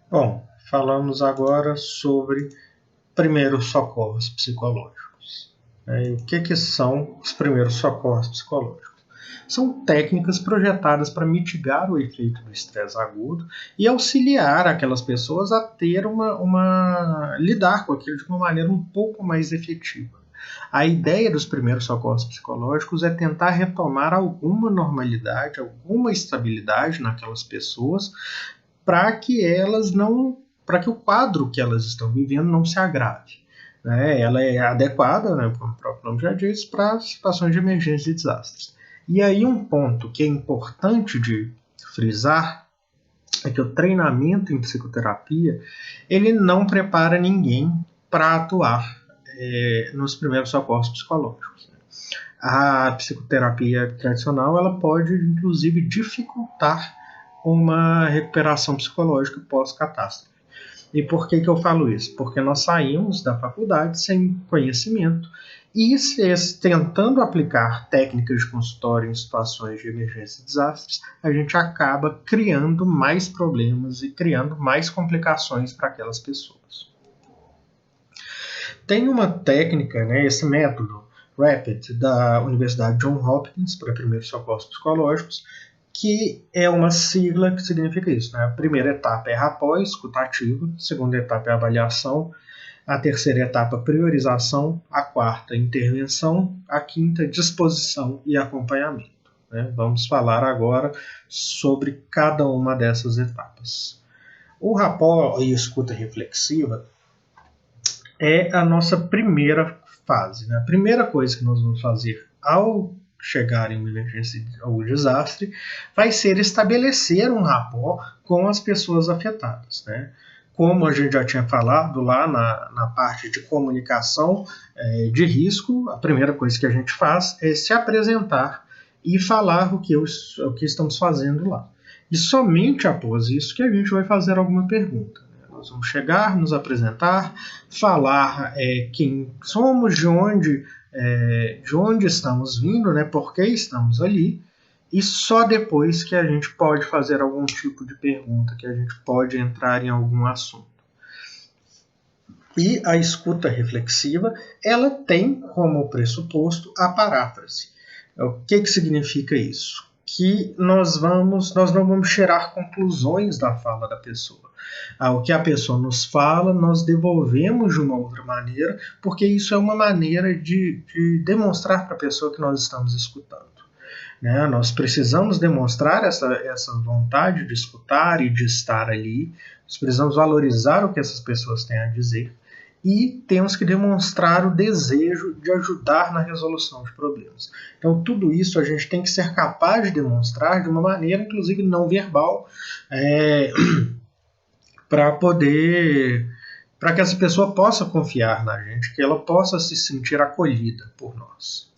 Bom, falamos agora sobre primeiros socorros psicológicos. E o que são os primeiros socorros psicológicos? São técnicas projetadas para mitigar o efeito do estresse agudo e auxiliar aquelas pessoas a ter lidar com aquilo de uma maneira um pouco mais efetiva. A ideia dos primeiros socorros psicológicos é tentar retomar alguma normalidade, alguma estabilidade naquelas pessoas, para que elas não, para que o quadro que elas estão vivendo não se agrave. Né? Ela é adequada, né, como o próprio nome já diz, para situações de emergência e desastres. E aí um ponto que é importante de frisar é que o treinamento em psicoterapia ele não prepara ninguém para atuar nos primeiros socorros psicológicos. A psicoterapia tradicional ela pode inclusive dificultar uma recuperação psicológica pós-catástrofe. E por que eu falo isso? Porque nós saímos da faculdade sem conhecimento e tentando aplicar técnicas de consultório em situações de emergência e desastres, a gente acaba criando mais problemas e criando mais complicações para aquelas pessoas. Tem uma técnica, né, esse método RAPID da Universidade Johns Hopkins para primeiros socorros psicológicos, que é uma sigla que significa isso. Né? A primeira etapa é rapport, escutativa, a segunda etapa é avaliação, a terceira etapa priorização, a quarta intervenção, a quinta disposição e acompanhamento. Né? Vamos falar agora sobre cada uma dessas etapas. O rapport e escuta reflexiva é a nossa primeira fase. Né? A primeira coisa que nós vamos fazer ao chegar em uma emergência ou desastre vai ser estabelecer um rapport com as pessoas afetadas. Né? Como a gente já tinha falado lá na parte de comunicação de risco, a primeira coisa que a gente faz é se apresentar e falar o que estamos fazendo lá. E somente após isso que a gente vai fazer alguma pergunta. Nós vamos chegar, nos apresentar, falar quem somos, de onde estamos vindo, né, por que estamos ali, e só depois que a gente pode fazer algum tipo de pergunta, que a gente pode entrar em algum assunto. E a escuta reflexiva, ela tem como pressuposto a paráfrase. O que significa isso? Que nós não vamos tirar conclusões da fala da pessoa. O que a pessoa nos fala, nós devolvemos de uma outra maneira, porque isso é uma maneira de demonstrar para a pessoa que nós estamos escutando. Né? Nós precisamos demonstrar essa vontade de escutar e de estar ali, nós precisamos valorizar o que essas pessoas têm a dizer e temos que demonstrar o desejo de ajudar na resolução de problemas. Então, tudo isso a gente tem que ser capaz de demonstrar de uma maneira, inclusive, não verbal, para que essa pessoa possa confiar na gente, que ela possa se sentir acolhida por nós.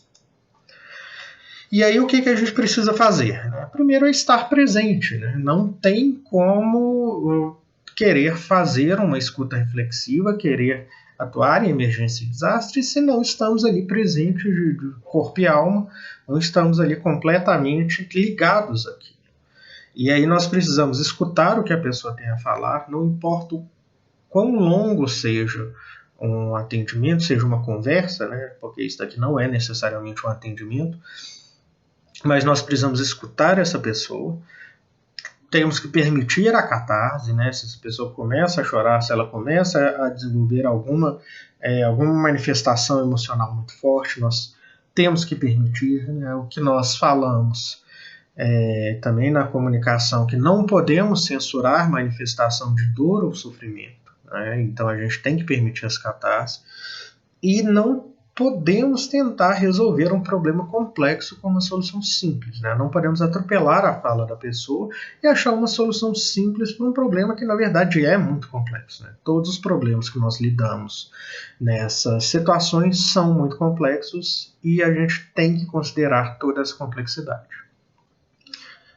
E aí o que a gente precisa fazer? Primeiro é estar presente. Né? Não tem como querer fazer uma escuta reflexiva, querer atuar em emergência e desastre se não estamos ali presentes de corpo e alma, não estamos ali completamente ligados aqui. E aí nós precisamos escutar o que a pessoa tem a falar, não importa o quão longo seja um atendimento, seja uma conversa, né? Porque isso daqui não é necessariamente um atendimento, mas nós precisamos escutar essa pessoa, temos que permitir a catarse, né? Se essa pessoa começa a chorar, se ela começa a desenvolver alguma manifestação emocional muito forte, nós temos que permitir. Né? O que nós falamos também na comunicação, que não podemos censurar manifestação de dor ou sofrimento. Né? Então a gente tem que permitir as catarses e não podemos tentar resolver um problema complexo com uma solução simples. Né? Não podemos atropelar a fala da pessoa e achar uma solução simples para um problema que, na verdade, é muito complexo. Né? Todos os problemas que nós lidamos nessas situações são muito complexos e a gente tem que considerar toda essa complexidade.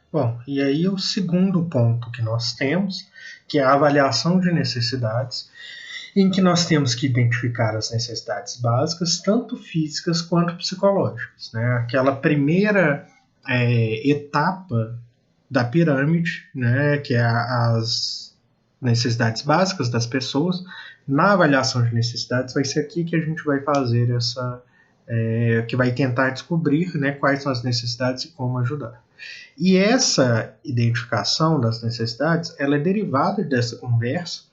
Bom, e aí o segundo ponto que nós temos, que é a avaliação de necessidades, em que nós temos que identificar as necessidades básicas, tanto físicas quanto psicológicas. Né? Aquela primeira etapa da pirâmide, né, que é as necessidades básicas das pessoas. Na avaliação de necessidades vai ser aqui que a gente vai fazer que vai tentar descobrir, né, quais são as necessidades e como ajudar. E essa identificação das necessidades, ela é derivada dessa conversa,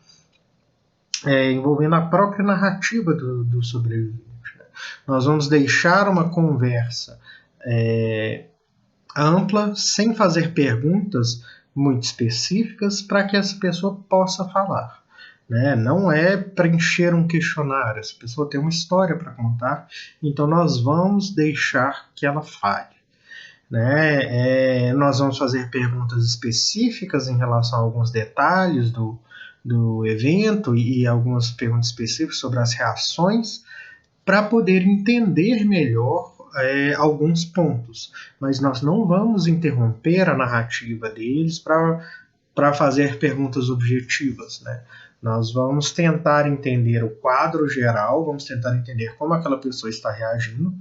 envolvendo a própria narrativa do sobrevivente. Né? Nós vamos deixar uma conversa ampla, sem fazer perguntas muito específicas, para que essa pessoa possa falar. Né? Não é preencher um questionário, essa pessoa tem uma história para contar, então nós vamos deixar que ela fale. Né? Nós vamos fazer perguntas específicas em relação a alguns detalhes do evento e algumas perguntas específicas sobre as reações para poder entender melhor alguns pontos. Mas nós não vamos interromper a narrativa deles para fazer perguntas objetivas. Né? Nós vamos tentar entender o quadro geral, vamos tentar entender como aquela pessoa está reagindo.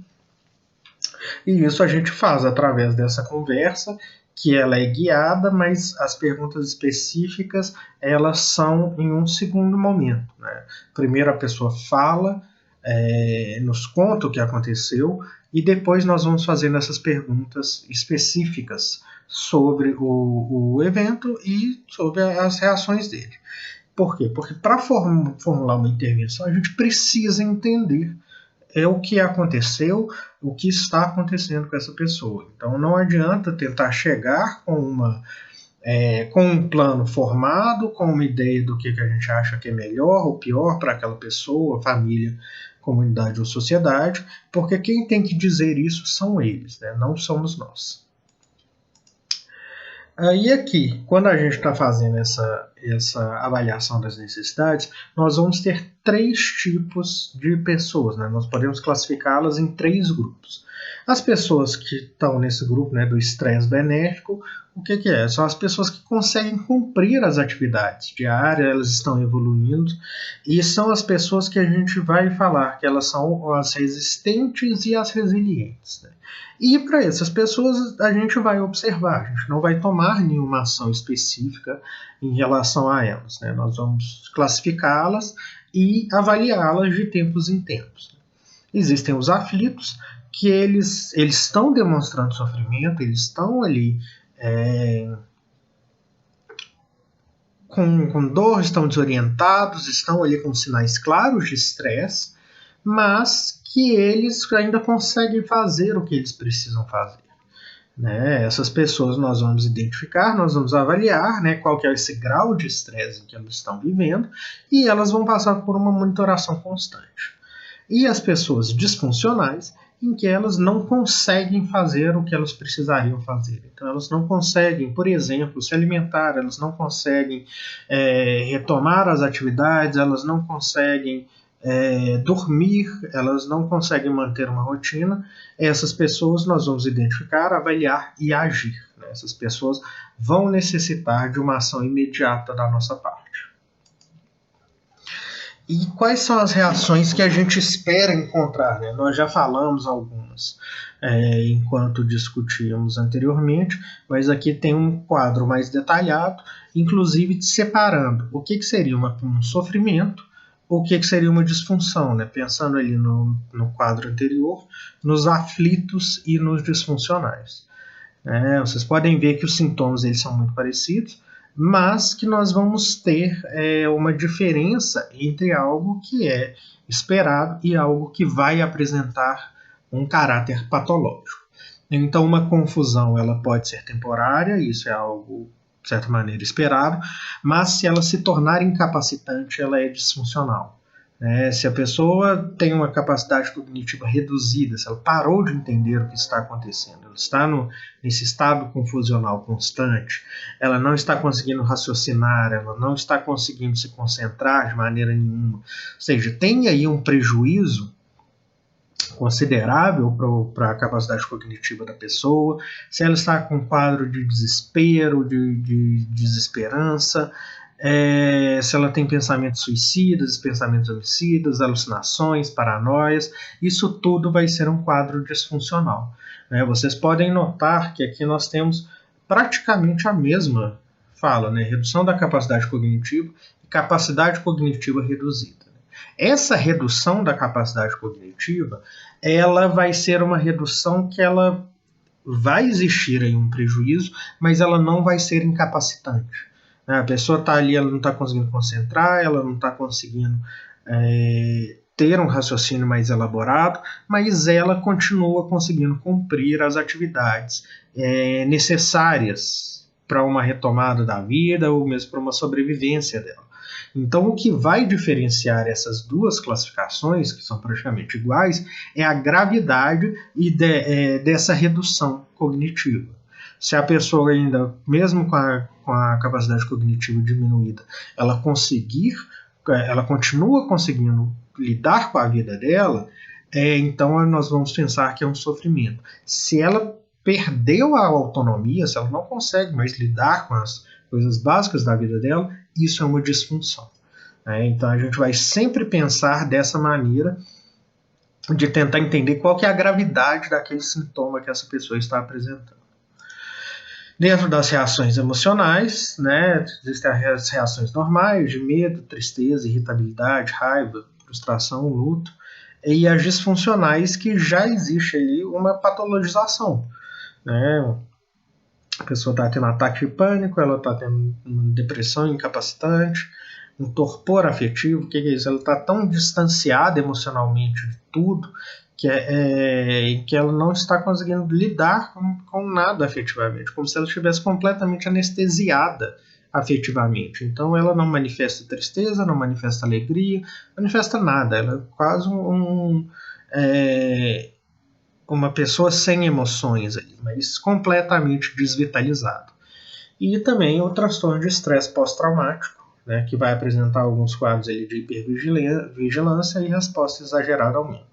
E isso a gente faz através dessa conversa, que ela é guiada, mas as perguntas específicas, elas são em um segundo momento. Né? Primeiro a pessoa fala, nos conta o que aconteceu, e depois nós vamos fazendo essas perguntas específicas sobre o evento e sobre as reações dele. Por quê? Porque para formular uma intervenção, a gente precisa entender o que aconteceu, o que está acontecendo com essa pessoa. Então não adianta tentar chegar com um plano formado, com uma ideia do que a gente acha que é melhor ou pior para aquela pessoa, família, comunidade ou sociedade, porque quem tem que dizer isso são eles, né? Não somos nós. Aí aqui, quando a gente está fazendo essa avaliação das necessidades, nós vamos ter 3 tipos de pessoas, né? Nós podemos classificá-las em 3 grupos. As pessoas que estão nesse grupo, né, do estresse benéfico, o que é? São as pessoas que conseguem cumprir as atividades diárias, elas estão evoluindo, e são as pessoas que a gente vai falar que elas são as resistentes e as resilientes. Né? E para essas pessoas a gente vai observar, a gente não vai tomar nenhuma ação específica em relação a elas. Né? Nós vamos classificá-las e avaliá-las de tempos em tempos. Existem os aflitos, que eles estão demonstrando sofrimento, eles estão ali com dor, estão desorientados, estão ali com sinais claros de estresse, mas que eles ainda conseguem fazer o que eles precisam fazer. Né? Essas pessoas nós vamos identificar, nós vamos avaliar, né, qual que é esse grau de estresse em que elas estão vivendo, e elas vão passar por uma monitoração constante. E as pessoas disfuncionais, em que elas não conseguem fazer o que elas precisariam fazer. Então elas não conseguem, por exemplo, se alimentar, elas não conseguem retomar as atividades, elas não conseguem dormir, elas não conseguem manter uma rotina. Essas pessoas nós vamos identificar, avaliar e agir. Né? Essas pessoas vão necessitar de uma ação imediata da nossa parte. E quais são as reações que a gente espera encontrar? Né? Nós já falamos algumas enquanto discutíamos anteriormente, mas aqui tem um quadro mais detalhado, inclusive separando o que seria um sofrimento, o que seria uma disfunção, né? Pensando ali no quadro anterior, nos aflitos e nos disfuncionais. Vocês podem ver que os sintomas eles são muito parecidos, mas que nós vamos ter uma diferença entre algo que é esperado e algo que vai apresentar um caráter patológico. Então, uma confusão ela pode ser temporária, isso é algo, de certa maneira, esperado, mas se ela se tornar incapacitante, ela é disfuncional. Se a pessoa tem uma capacidade cognitiva reduzida, se ela parou de entender o que está acontecendo, ela está nesse estado confusional constante, ela não está conseguindo raciocinar, ela não está conseguindo se concentrar de maneira nenhuma, ou seja, tem aí um prejuízo considerável para a capacidade cognitiva da pessoa, se ela está com um quadro de desespero, de desesperança, se ela tem pensamentos suicidas, pensamentos homicidas, alucinações, paranoias, isso tudo vai ser um quadro disfuncional. Vocês podem notar que aqui nós temos praticamente a mesma fala, né? Redução da capacidade cognitiva e capacidade cognitiva reduzida. Essa redução da capacidade cognitiva, ela vai ser uma redução que ela vai existir aí um prejuízo, mas ela não vai ser incapacitante. A pessoa está ali, ela não está conseguindo concentrar, ela não está conseguindo ter um raciocínio mais elaborado, mas ela continua conseguindo cumprir as atividades necessárias para uma retomada da vida ou mesmo para uma sobrevivência dela. Então, o que vai diferenciar essas duas classificações, que são praticamente iguais, é a gravidade dessa redução cognitiva. Se a pessoa ainda, mesmo com a capacidade cognitiva diminuída, ela continua conseguindo lidar com a vida dela, então nós vamos pensar que é um sofrimento. Se ela perdeu a autonomia, se ela não consegue mais lidar com as coisas básicas da vida dela, isso é uma disfunção. Então a gente vai sempre pensar dessa maneira de tentar entender qual que é a gravidade daquele sintoma que essa pessoa está apresentando. Dentro das reações emocionais, né, existem as reações normais de medo, tristeza, irritabilidade, raiva, frustração, luto, e as disfuncionais que já existe ali uma patologização. Né? A pessoa está tendo ataque de pânico, ela está tendo uma depressão incapacitante, um torpor afetivo. O que é isso? Ela está tão distanciada emocionalmente de tudo que ela não está conseguindo lidar com nada afetivamente, como se ela estivesse completamente anestesiada afetivamente. Então ela não manifesta tristeza, não manifesta alegria, não manifesta nada. Ela é quase uma pessoa sem emoções, mas completamente desvitalizado. E também o transtorno de estresse pós-traumático, né, que vai apresentar alguns quadros ali de hipervigilância e resposta exagerada ao medo.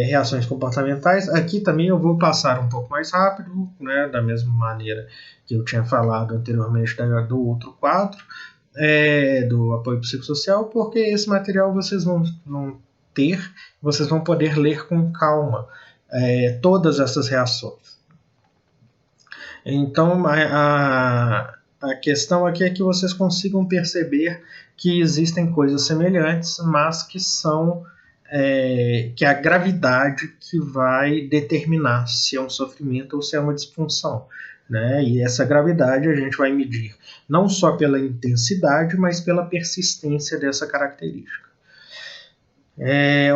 Reações comportamentais, aqui também eu vou passar um pouco mais rápido, né, da mesma maneira que eu tinha falado anteriormente do outro quadro, do apoio psicossocial, porque esse material vocês vão ter, vocês vão poder ler com calma todas essas reações. Então, a questão aqui é que vocês consigam perceber que existem coisas semelhantes, mas que são que é a gravidade que vai determinar se é um sofrimento ou se é uma disfunção. Né? E essa gravidade a gente vai medir não só pela intensidade, mas pela persistência dessa característica.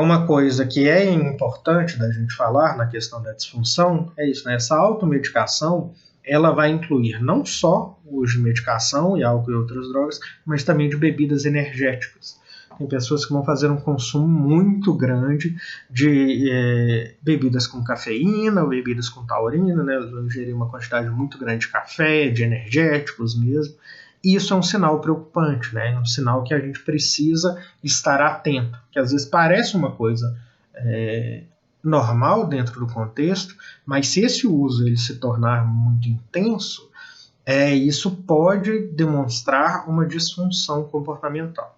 Uma coisa que é importante da gente falar na questão da disfunção é isso, né? Essa automedicação ela vai incluir não só o uso de medicação e álcool e outras drogas, mas também de bebidas energéticas. Tem pessoas que vão fazer um consumo muito grande de bebidas com cafeína, ou bebidas com taurina, né? Elas vão ingerir uma quantidade muito grande de café, de energéticos mesmo. E isso é um sinal preocupante, né? É um sinal que a gente precisa estar atento, que às vezes parece uma coisa normal dentro do contexto, mas se esse uso ele se tornar muito intenso, isso pode demonstrar uma disfunção comportamental.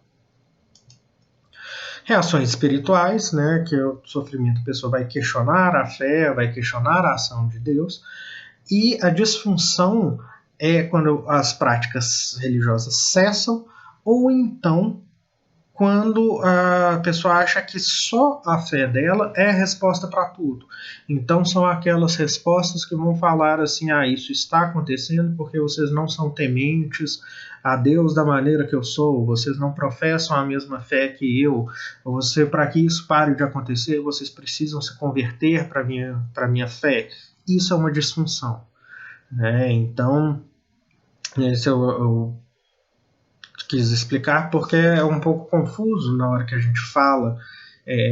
Reações espirituais, né, que é o sofrimento, a pessoa vai questionar a fé, vai questionar a ação de Deus, e a disfunção é quando as práticas religiosas cessam, ou então quando a pessoa acha que só a fé dela é a resposta para tudo. Então são aquelas respostas que vão falar assim, isso está acontecendo porque vocês não são tementes a Deus da maneira que eu sou, vocês não professam a mesma fé que eu, para que isso pare de acontecer, vocês precisam se converter para a minha fé. Isso é uma disfunção. Né? Então, esse eu quis explicar porque é um pouco confuso na hora que a gente fala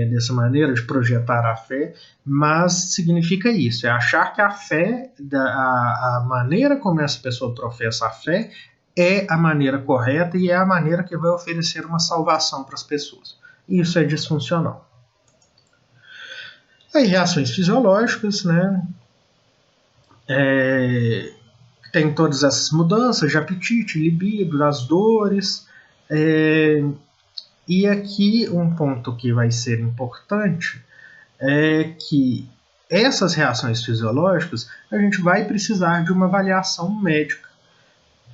dessa maneira de projetar a fé, mas significa isso, é achar que a fé, a maneira como essa pessoa professa a fé é a maneira correta e é a maneira que vai oferecer uma salvação para as pessoas. Isso é disfuncional. Aí reações fisiológicas, né? Tem todas essas mudanças de apetite, libido, as dores. E aqui um ponto que vai ser importante é que essas reações fisiológicas a gente vai precisar de uma avaliação médica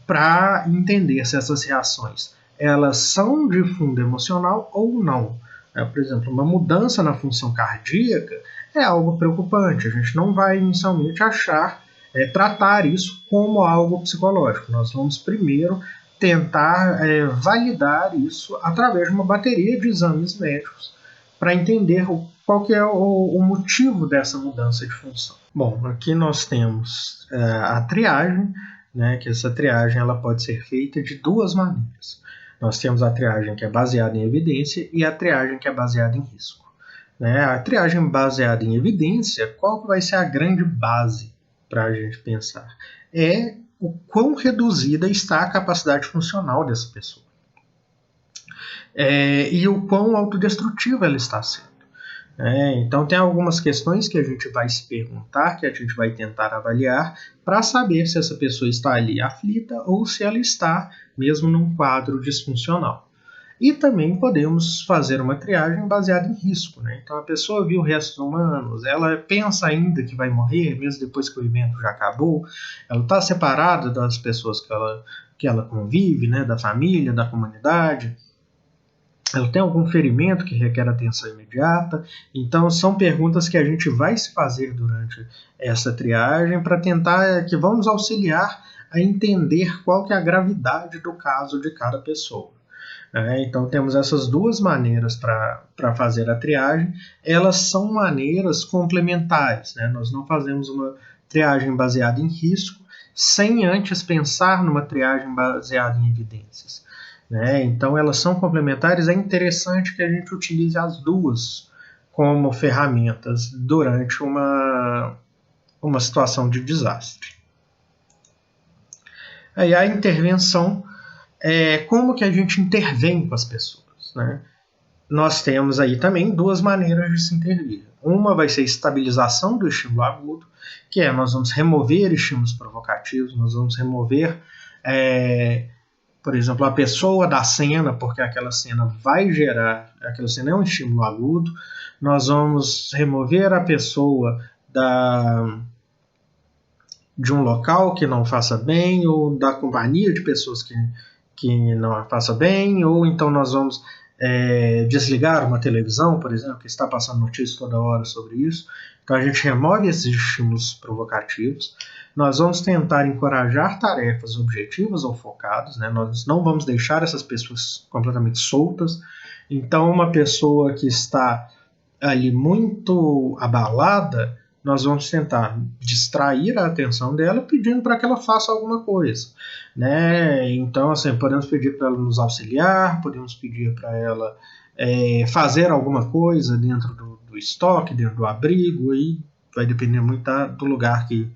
para entender se essas reações elas são de fundo emocional ou não. Por exemplo, uma mudança na função cardíaca é algo preocupante. A gente não vai inicialmente tratar isso como algo psicológico. Nós vamos primeiro tentar validar isso através de uma bateria de exames médicos para entender qual que é o motivo dessa mudança de função. Bom, aqui nós temos a triagem, né, que essa triagem ela pode ser feita de duas maneiras. Nós temos a triagem que é baseada em evidência e a triagem que é baseada em risco. Né? A triagem baseada em evidência, qual que vai ser a grande base para a gente pensar? É o quão reduzida está a capacidade funcional dessa pessoa. E o quão autodestrutiva ela está sendo. Então tem algumas questões que a gente vai se perguntar, que a gente vai tentar avaliar, para saber se essa pessoa está ali aflita ou se ela está mesmo num quadro disfuncional. E também podemos fazer uma triagem baseada em risco. Né? Então a pessoa viu restos humanos, ela pensa ainda que vai morrer, mesmo depois que o evento já acabou, ela está separada das pessoas que ela convive, né? Da família, da comunidade. Ela tem algum ferimento que requer atenção imediata? Então, são perguntas que a gente vai se fazer durante essa triagem para tentar que vão nos auxiliar a entender qual que é a gravidade do caso de cada pessoa. Então, temos essas duas maneiras para fazer a triagem. Elas são maneiras complementares. Né? Nós não fazemos uma triagem baseada em risco sem antes pensar numa triagem baseada em evidências. Então elas são complementares. É interessante que a gente utilize as duas como ferramentas durante uma situação de desastre. Aí a intervenção é como que a gente intervém com as pessoas. Né? Nós temos aí também duas maneiras de se intervir. Uma vai ser a estabilização do estímulo agudo, que nós vamos remover estímulos provocativos, nós vamos remover por exemplo, a pessoa da cena, porque aquela cena aquela cena é um estímulo agudo. Nós vamos remover a pessoa de um local que não faça bem, ou da companhia de pessoas que não a faça bem, ou então nós vamos desligar uma televisão, por exemplo, que está passando notícias toda hora sobre isso. Então a gente remove esses estímulos provocativos. Nós vamos tentar encorajar tarefas objetivas ou focadas, né? Nós não vamos deixar essas pessoas completamente soltas. Então, uma pessoa que está ali muito abalada, nós vamos tentar distrair a atenção dela pedindo para que ela faça alguma coisa. Né? Então, assim, podemos pedir para ela nos auxiliar, podemos pedir para ela fazer alguma coisa dentro do estoque, dentro do abrigo, e vai depender muito do lugar que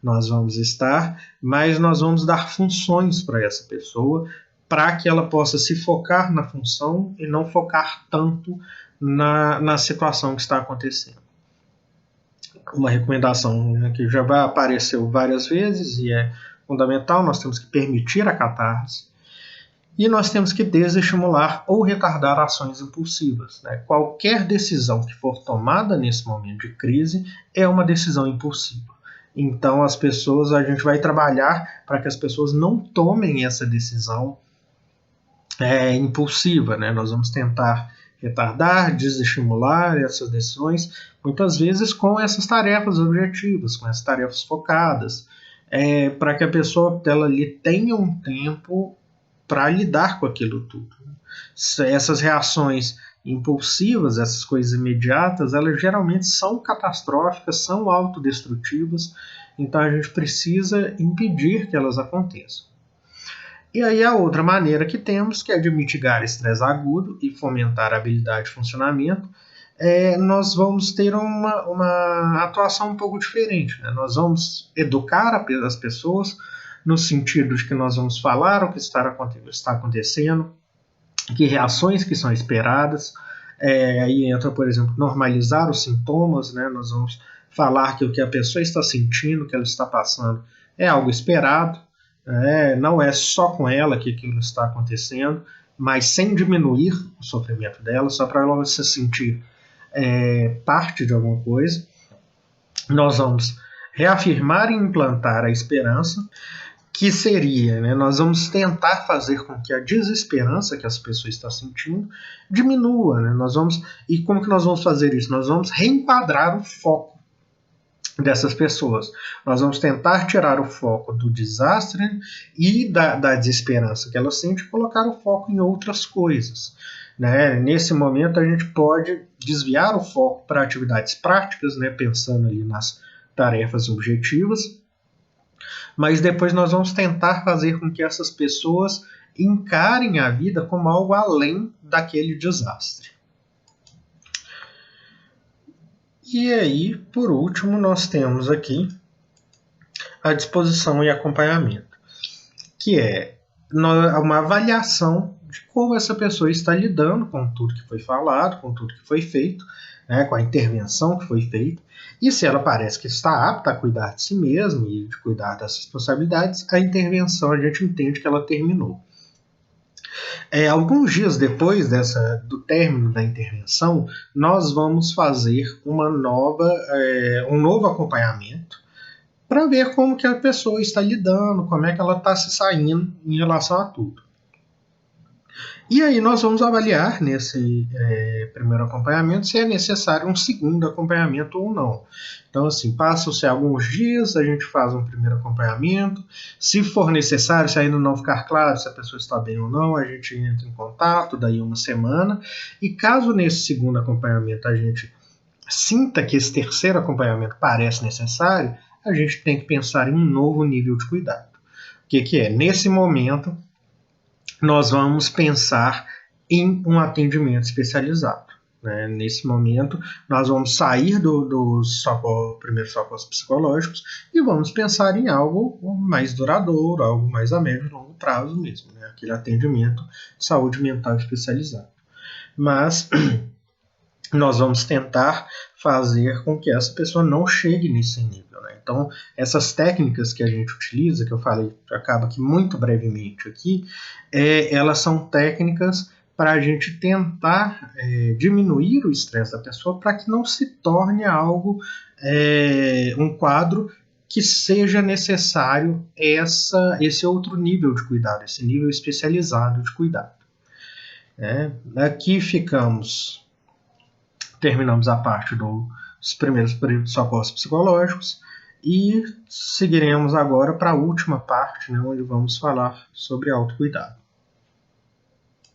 nós vamos estar, mas nós vamos dar funções para essa pessoa para que ela possa se focar na função e não focar tanto na situação que está acontecendo. Uma recomendação, né, que já apareceu várias vezes e é fundamental: nós temos que permitir a catarse e nós temos que desestimular ou retardar ações impulsivas. Né? Qualquer decisão que for tomada nesse momento de crise é uma decisão impulsiva. Então, a gente vai trabalhar para que as pessoas não tomem essa decisão impulsiva. Né? Nós vamos tentar retardar, desestimular essas decisões, muitas vezes com essas tarefas objetivas, com essas tarefas focadas, para que a pessoa tenha um tempo para lidar com aquilo tudo. Essas reações impulsivas, essas coisas imediatas, elas geralmente são catastróficas, são autodestrutivas, então a gente precisa impedir que elas aconteçam. E aí a outra maneira que temos, que é de mitigar estresse agudo e fomentar a habilidade de funcionamento, nós vamos ter uma atuação um pouco diferente. Né? Nós vamos educar as pessoas no sentido de que nós vamos falar o que está acontecendo, que reações que são esperadas. Aí entra, por exemplo, normalizar os sintomas. Né? Nós vamos falar que o que a pessoa está sentindo, que ela está passando, é algo esperado. Não é só com ela que aquilo está acontecendo, mas sem diminuir o sofrimento dela, só para ela se sentir parte de alguma coisa. Nós vamos reafirmar e implantar a esperança. que seria, né, nós vamos tentar fazer com que a desesperança que as pessoas estão sentindo diminua, né? E como que nós vamos fazer isso? Nós vamos reenquadrar o foco dessas pessoas. Nós vamos tentar tirar o foco do desastre e da desesperança que elas sentem e colocar o foco em outras coisas. Né? Nesse momento, a gente pode desviar o foco para atividades práticas, né? Pensando ali nas tarefas objetivas, mas depois nós vamos tentar fazer com que essas pessoas encarem a vida como algo além daquele desastre. E aí, por último, nós temos aqui a disposição e acompanhamento, que é uma avaliação de como essa pessoa está lidando com tudo que foi falado, com tudo que foi feito, né, com a intervenção que foi feita, e se ela parece que está apta a cuidar de si mesma e de cuidar das responsabilidades, a intervenção a gente entende que ela terminou. Alguns dias depois do término da intervenção, nós vamos fazer um novo acompanhamento para ver como que a pessoa está lidando, como é que ela está se saindo em relação a tudo. E aí nós vamos avaliar nesse primeiro acompanhamento se é necessário um segundo acompanhamento ou não. Então, assim, passam-se alguns dias, a gente faz um primeiro acompanhamento. Se for necessário, se ainda não ficar claro se a pessoa está bem ou não, a gente entra em contato, daí uma semana. E caso nesse segundo acompanhamento a gente sinta que esse terceiro acompanhamento parece necessário, a gente tem que pensar em um novo nível de cuidado. O que é? Nesse momento, nós vamos pensar em um atendimento especializado. Né? Nesse momento, nós vamos sair dos primeiros socorros psicológicos e vamos pensar em algo mais duradouro, algo mais a médio e longo prazo mesmo, né? Aquele atendimento de saúde mental especializado. Mas nós vamos tentar fazer com que essa pessoa não chegue nesse nível. Né? Então, essas técnicas que a gente utiliza, que eu falei, acaba que muito brevemente aqui, elas são técnicas para a gente tentar diminuir o estresse da pessoa para que não se torne algo, um quadro que seja necessário esse outro nível de cuidado, esse nível especializado de cuidado. Aqui terminamos a parte dos primeiros socorros psicológicos e seguiremos agora para a última parte, né, onde vamos falar sobre autocuidado.